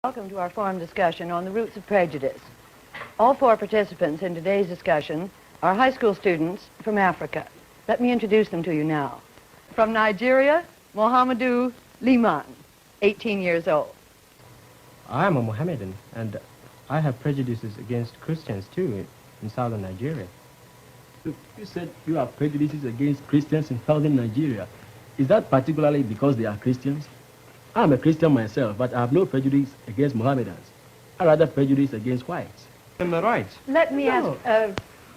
Welcome to our forum discussion on the roots of prejudice. All four participants in today's discussion are high school students from Africa. Let me introduce them to you now. From Nigeria, Mohamedou Liman, 18 years old. I am a Mohammedan, and I have prejudices against Christians too in southern Nigeria. You said you have prejudices against Christians in southern Nigeria. Is that particularly because they are Christians? I'm a Christian myself, but I have no prejudice against Mohammedans. I rather prejudice against whites. Am I right? Let me ask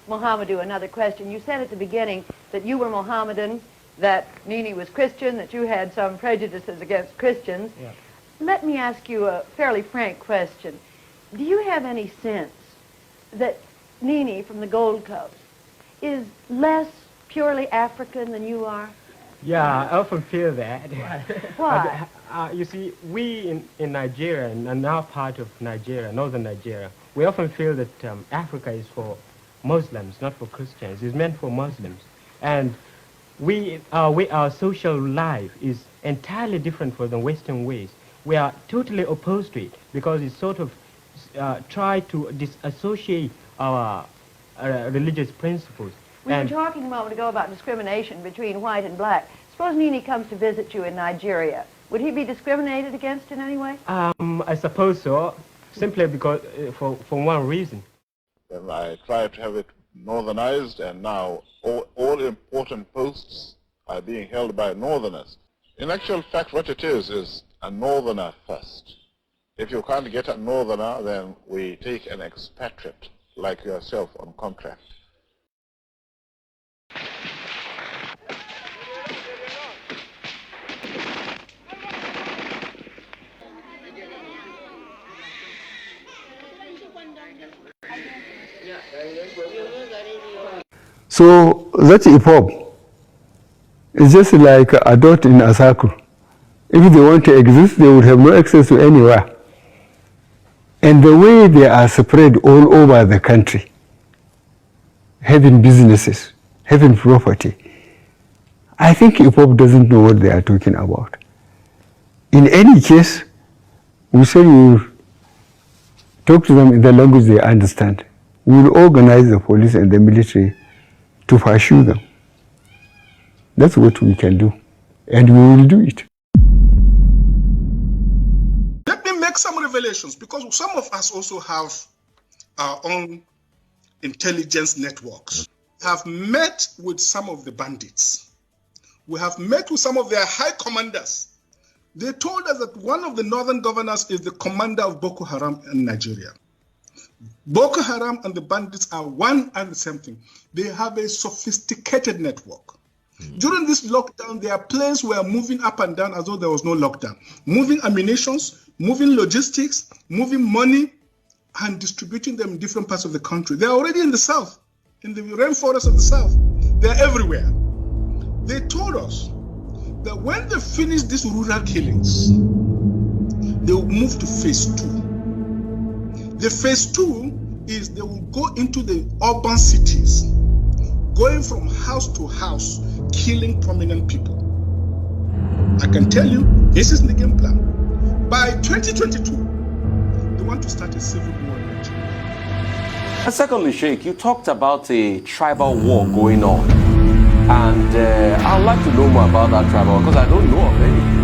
Mohamedou another question. You said at the beginning that you were Mohammedan, that Nini was Christian, that you had some prejudices against Christians. Yeah. Let me ask you a fairly frank question. Do you have any sense that Nini from the Gold Coast is less purely African than you are? Yeah, I often feel that. Why? You see, we in Nigeria, and our part of Nigeria, northern Nigeria, we often feel that Africa is for Muslims, not for Christians. It's meant for Muslims. And our social life is entirely different from the Western ways. We are totally opposed to it because it sort of try to disassociate our religious principles. We were talking a moment ago about discrimination between white and black. Suppose Nini comes to visit you in Nigeria. Would he be discriminated against in any way? I suppose so, simply because for one reason. And I tried to have it northernized, and now all important posts are being held by northerners. In actual fact, what it is a northerner first. If you can't get a northerner, then we take an expatriate like yourself on contract. So that's hip hop. It's just like a dot in a circle. If they want to exist, they would have no access to anywhere. And the way they are spread all over the country, having businesses, having property, I think hip hop doesn't know what they are talking about. In any case, we say we will talk to them in the language they understand. We will organize the police and the military to pursue them. That's what we can do, and we will do it. Let me make some revelations, because some of us also have our own intelligence networks. We have met with some of the bandits. We have met with some of their high commanders. They told us that one of the northern governors is the commander of Boko Haram in Nigeria. Boko Haram and the bandits are one and the same thing. They have a sophisticated network. During this lockdown, their planes were moving up and down as though there was no lockdown. Moving ammunitions, moving logistics, moving money, and distributing them in different parts of the country. They're already in the south, in the rainforest of the south. They're everywhere. They told us that when they finish these rural killings, they will move to phase 2. The phase 2 is they will go into the urban cities, going from house to house, killing prominent people. I can tell you, this is the game plan. By 2022, they want to start a civil war in Nigeria. And secondly, Sheikh, you talked about a tribal war going on. And I'd like to know more about that tribal war, because I don't know of any.